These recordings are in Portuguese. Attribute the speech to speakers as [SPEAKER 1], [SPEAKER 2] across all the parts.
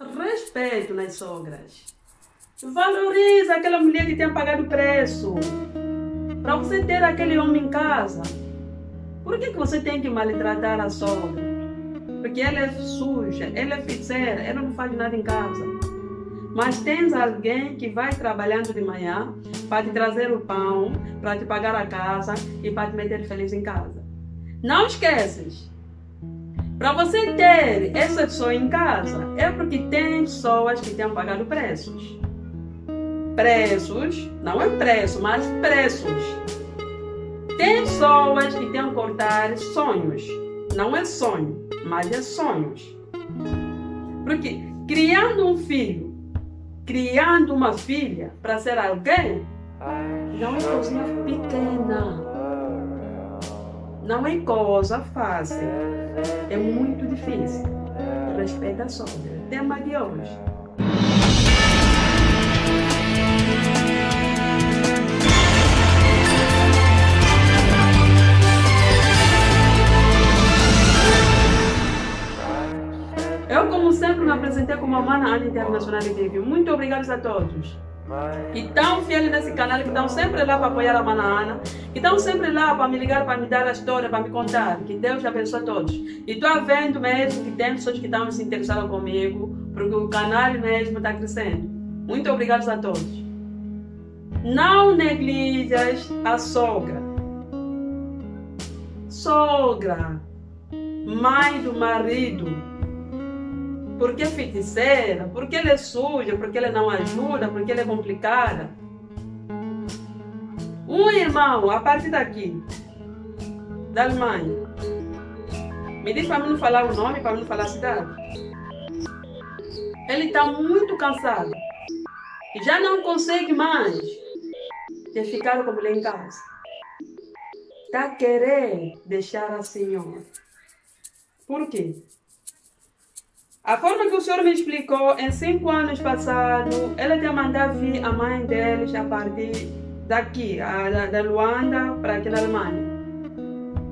[SPEAKER 1] Respeito nas sogras. Valoriza aquela mulher que tem pagado preço para você ter aquele homem em casa. Por que você tem que maltratar a sogra? Porque ela é suja, ela é feiticeira, ela não faz nada em casa. Mas tens alguém que vai trabalhando de manhã para te trazer o pão, para te pagar a casa e para te meter feliz em casa. Não esqueces. Para você ter essa pessoa em casa, é porque tem pessoas que têm pagado preços. Preços, não é preço, mas preços. Tem pessoas que têm que cortar sonhos. Não é sonho, mas é sonhos. Porque criando um filho, criando uma filha para ser alguém, não é coisinha pequena. Não é coisa fácil. É muito difícil. Respeita a sogra. Tema de hoje. Eu, como sempre, me apresentei como a Mana Ana Internacional de TV. Muito obrigada a todos que estão fiéis nesse canal, que estão sempre lá para apoiar a Mana Ana, que estão sempre lá para me ligar, para me dar a história, para me contar. Que Deus abençoe a todos. E estou vendo mesmo que tem pessoas que estão se interessando comigo, porque o canal mesmo está crescendo. Muito obrigada a todos. Não neglijas a sogra. Sogra, mãe do marido. Porque é feiticeira, porque ela é suja, porque ela não ajuda, porque ela é complicada. Um irmão, a partir daqui, da Alemanha, me diz para mim não falar o nome, para mim não falar a cidade. Ele está muito cansado e já não consegue mais de ficar com mulher em casa. Está querendo deixar a senhora. Por quê? A forma que o senhor me explicou, em 5 anos passados, ela tinha mandado vir a mãe deles a partir daqui, da Luanda, para aqui na Alemanha.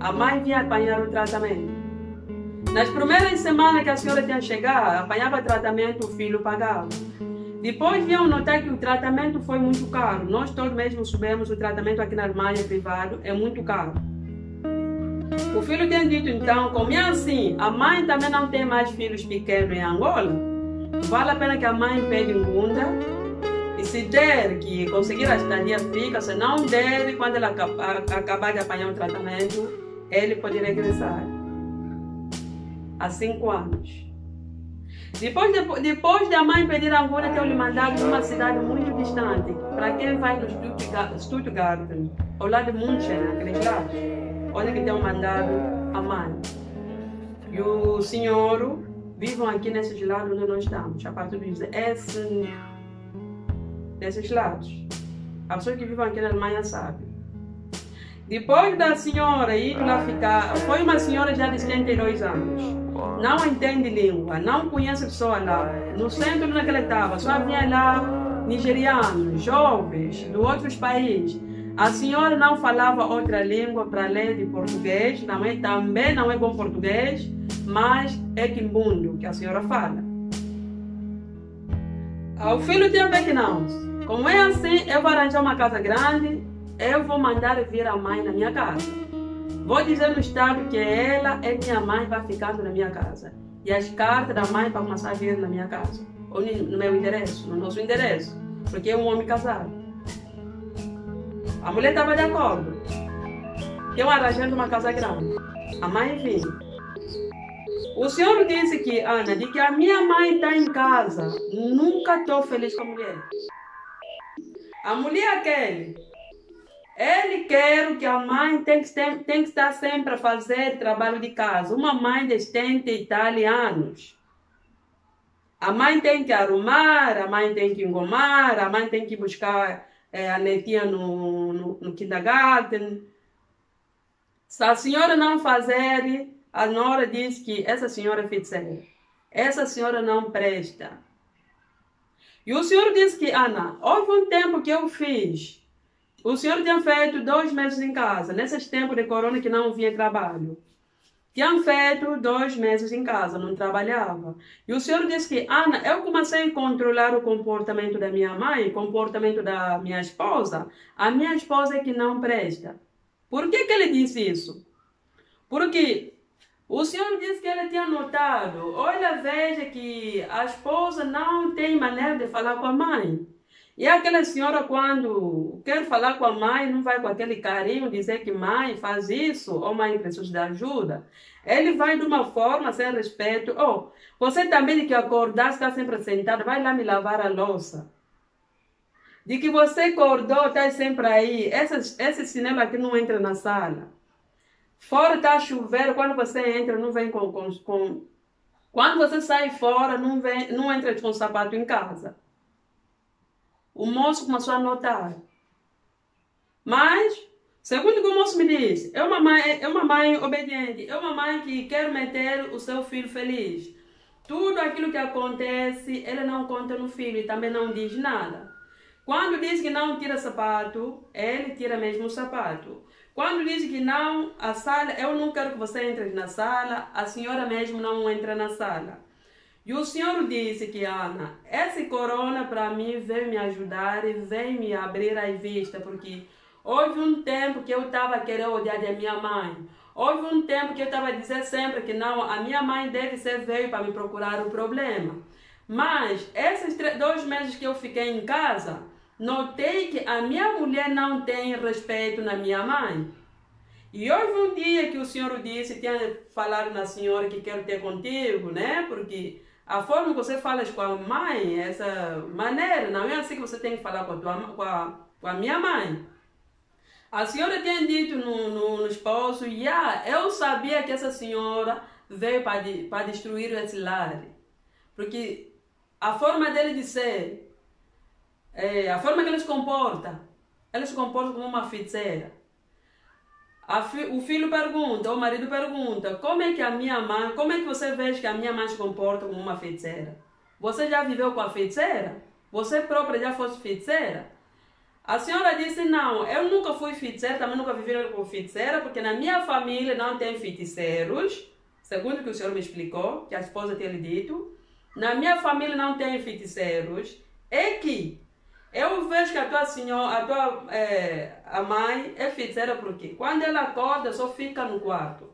[SPEAKER 1] A mãe vinha apanhar o tratamento. Nas primeiras semanas que a senhora tinha chegado, apanhava tratamento, o filho pagava. Depois vinham notar que o tratamento foi muito caro. Nós todos mesmo sabemos, o tratamento aqui na Alemanha privado é muito caro. O filho tem dito então, como é assim, a mãe também não tem mais filhos pequenos em Angola, vale a pena que a mãe pegue em Gunda e se der que conseguir a estadia fica, se não der, quando ela acabar de apanhar o tratamento, ele pode regressar. Há 5 anos. Depois da mãe pedir a Angola, eu lhe mandado para uma cidade muito distante, para quem vai no Stuttgart, ao lado de München, aqueles lados. Olha que tem mandado a mãe. E o senhor vivem aqui nesses lados onde nós estamos. A partir desses lados. A pessoa que vive aqui na Alemanha sabe. Depois da senhora ir lá ficar, foi uma senhora já de 72 anos. Não entende língua, não conhece pessoa lá. No centro onde ela estava, só havia lá nigerianos, jovens de outros países. A senhora não falava outra língua para além de português, também não é bom português, mas é quimbundo que a senhora fala. O filho tinha ver que não. Como é assim, eu vou arranjar uma casa grande, eu vou mandar vir a mãe na minha casa. Vou dizer no estado que ela é minha mãe, vai ficando na minha casa. E as cartas da mãe para começar a vir na minha casa. Ou no meu endereço, no nosso endereço, porque é um homem casado. A mulher estava de acordo. Eu arranjando uma casa grande. A mãe vinha. O senhor disse que, Ana, de que a minha mãe está em casa. Nunca estou feliz com a mulher. A mulher aquele. Ele quer que a mãe tem que estar sempre a fazer trabalho de casa. Uma mãe de 70 e tal anos. A mãe tem que arrumar, a mãe tem que engomar, a mãe tem que buscar a netinha no kindergarten. Se a senhora não fazer, a nora diz que essa senhora é feiticeira. Essa senhora não presta. E o senhor disse que, Ana, houve um tempo que eu fiz. O senhor tinha feito 2 meses em casa, nesses tempos de corona que não vinha trabalho. Tinham feito 2 meses em casa, não trabalhava. E o senhor disse que, Ana, eu comecei a controlar o comportamento da minha mãe, o comportamento da minha esposa. A minha esposa é que não presta. Por que ele disse isso? Porque o senhor disse que ele tinha notado. Olha, veja que a esposa não tem maneira de falar com a mãe. E aquela senhora, quando quer falar com a mãe, não vai com aquele carinho dizer que mãe faz isso ou mãe precisa de ajuda. Ele vai de uma forma sem respeito. Oh, você também de que acordar, está sempre sentado, vai lá me lavar a louça. De que você acordou, está sempre aí. Esse cinema aqui não entra na sala. Fora está chovendo, quando você entra, não vem com... Quando você sai fora, não entra com sapato em casa. O moço começou a notar. Mas, segundo o que o moço me disse, é uma mãe obediente, é uma mãe que quer meter o seu filho feliz. Tudo aquilo que acontece, ele não conta no filho e também não diz nada. Quando diz que não tira sapato, ele tira mesmo o sapato. Quando diz que não, a sala, eu não quero que você entre na sala, a senhora mesmo não entra na sala. E o senhor disse que, Ana, esse corona para mim veio me ajudar e veio me abrir a vista, porque houve um tempo que eu estava querendo odiar a minha mãe. Houve um tempo que eu estava dizendo sempre que não, a minha mãe deve ser veio para me procurar o problema. Mas esses 2 meses que eu fiquei em casa, notei que a minha mulher não tem respeito na minha mãe. E houve um dia que o senhor disse, tinha falado na senhora que quero ter contigo, né? Porque a forma que você fala com a mãe, essa maneira, não é assim que você tem que falar com a minha mãe. A senhora tinha dito no esposo, eu sabia que essa senhora veio para destruir esse lar. Porque a forma dele de ser, a forma que ele se comporta como uma feiticeira. O filho pergunta, o marido pergunta, como é que você vê que a minha mãe se comporta como uma feiticeira? Você já viveu com a feiticeira? Você própria já fosse feiticeira? A senhora disse, não, eu nunca fui feiticeira, também nunca vivi com feiticeira, porque na minha família não tem feiticeiros, segundo o que o senhor me explicou, que a esposa tinha lhe dito. Na minha família não tem feiticeiros, é que eu vejo que a mãe é feiticeira porque quando ela acorda só fica no quarto.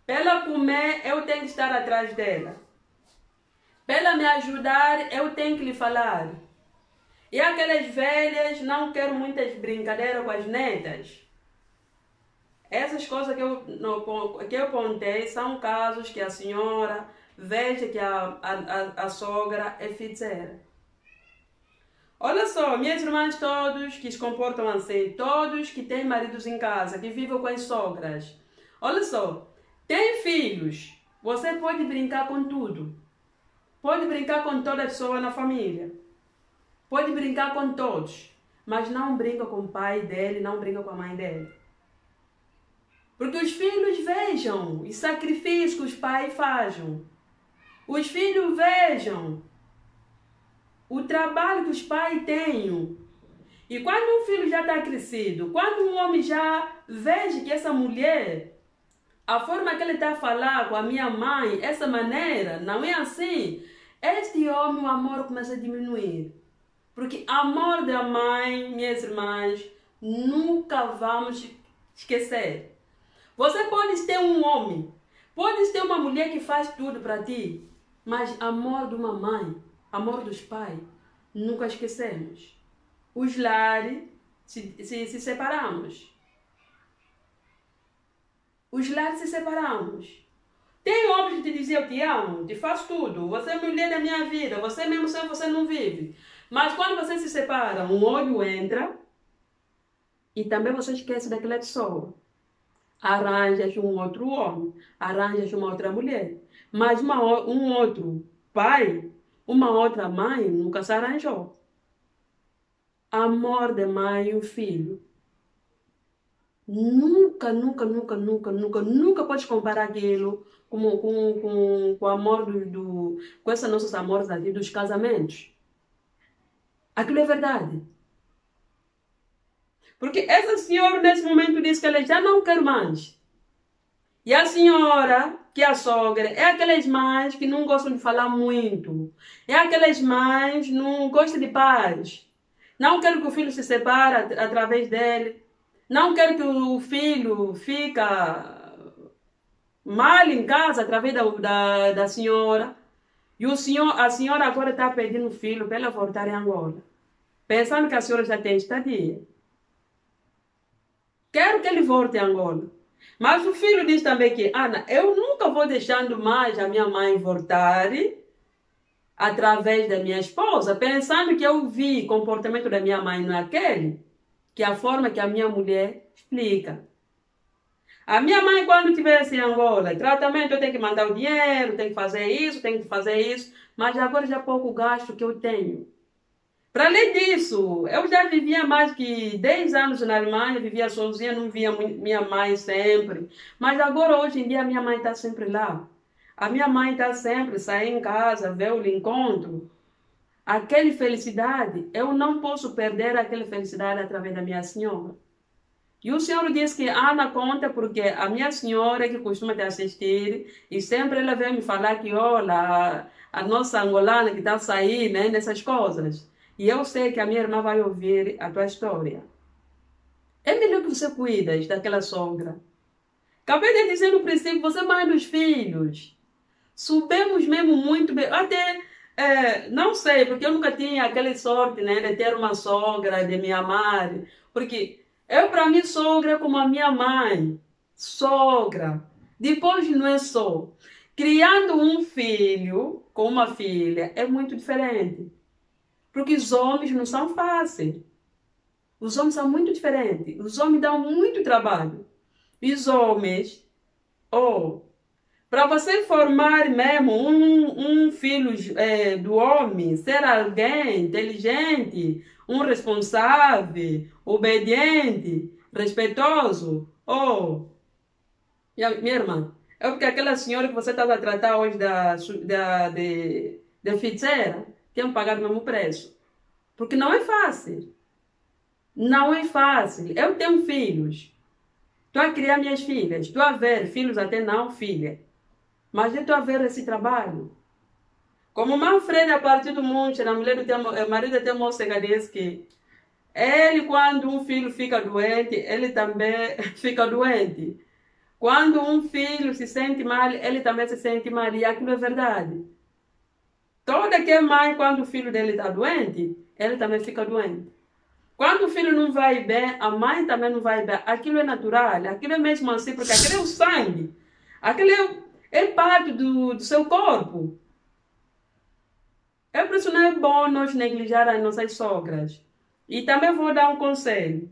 [SPEAKER 1] Para ela comer, eu tenho que estar atrás dela. Para ela me ajudar, eu tenho que lhe falar. E aquelas velhas não quero muitas brincadeiras com as netas. Essas coisas que eu contei são casos que a senhora veja que a sogra é feiticeira. Olha só, minhas irmãs todos que se comportam assim, todos que têm maridos em casa, que vivem com as sogras. Olha só, tem filhos, você pode brincar com tudo. Pode brincar com toda pessoa na família. Pode brincar com todos, mas não brinca com o pai dele, não brinca com a mãe dele. Porque os filhos vejam os sacrifícios que os pais fazem. Os filhos vejam o trabalho que os pais têm. E quando um filho já está crescido, quando um homem já veja que essa mulher, a forma que ele está a falar com a minha mãe, essa maneira, não é assim, este homem, o amor começa a diminuir. Porque amor da mãe, minhas irmãs, nunca vamos esquecer. Você pode ter um homem, pode ter uma mulher que faz tudo para ti, mas amor de uma mãe, amor dos pais, nunca esquecemos. Os lares se separamos. Os lares se separamos. Tem homens que te diziam, eu te amo, te faço tudo, você é mulher da minha vida, você mesmo sem você não vive. Mas quando você se separa, um olho entra e também você esquece daquela pessoa. Arranjas um outro homem, arranjas uma outra mulher. Mas um outro pai, uma outra mãe nunca se arranjou. Amor de mãe e um filho. Nunca podes comparar aquilo com o amor com esses nossos amores aqui dos casamentos. Aquilo é verdade. Porque essa senhora nesse momento disse que ela já não quer mais. E a senhora, que é a sogra, é aquelas mães que não gostam de falar muito. É aquelas mães que não gostam de paz. Não quero que o filho se separe através dele. Não quero que o filho fique mal em casa através da senhora. E a senhora agora está pedindo o filho para ela voltar em Angola. Pensando que a senhora já tem estadia. Quero que ele volte em Angola. Mas o filho diz também que, Ana, eu nunca vou deixando mais a minha mãe voltar através da minha esposa, pensando que eu vi o comportamento da minha mãe naquele, que é a forma que a minha mulher explica. A minha mãe, quando estivesse em Angola, tratamento, eu tenho que mandar o dinheiro, tenho que fazer isso, mas agora já pouco gasto que eu tenho. Para além disso, eu já vivia mais que 10 anos na Alemanha, vivia sozinha, não via minha mãe sempre. Mas agora, hoje em dia, a minha mãe está sempre lá. A minha mãe está sempre saindo em casa, ver o encontro. Aquela felicidade, eu não posso perder aquela felicidade através da minha senhora. E o senhor diz que Ana conta porque a minha senhora que costuma te assistir e sempre ela vem me falar que olha, a nossa angolana que está a sair, né, nessas coisas. E eu sei que a minha irmã vai ouvir a tua história. É melhor que você cuides daquela sogra. Acabei de dizer no princípio, você é mãe dos filhos. Subimos mesmo muito bem. Até, não sei, porque eu nunca tinha aquela sorte, né, de ter uma sogra, de me amar. Porque eu, para mim, sogra é como a minha mãe. Sogra. Depois não é só. Criando um filho com uma filha é muito diferente. Porque os homens não são fáceis. Os homens são muito diferentes. Os homens dão muito trabalho. E os homens, para você formar mesmo um filho do homem, ser alguém inteligente, um responsável, obediente, respeitoso, minha irmã, é porque aquela senhora que você estava a tratar hoje de feiticeira, tem que pagar o mesmo preço. Porque não é fácil. Não é fácil. Eu tenho filhos. Estou a criar minhas filhas. Estou a ver filhos até não, filha. Mas eu estou a ver esse trabalho. Como Manfred, a partir do monte, a mulher do marido tem moça que diz que ele, quando um filho fica doente, ele também fica doente. Quando um filho se sente mal, ele também se sente mal. E aquilo é verdade. Toda que é mãe, quando o filho dele está doente, ele também fica doente. Quando o filho não vai bem, a mãe também não vai bem. Aquilo é natural, aquilo é mesmo assim, porque aquilo é o sangue. Aquilo é parte do seu corpo. É por isso que não é bom nós negligenciar as nossas sogras. E também vou dar um conselho.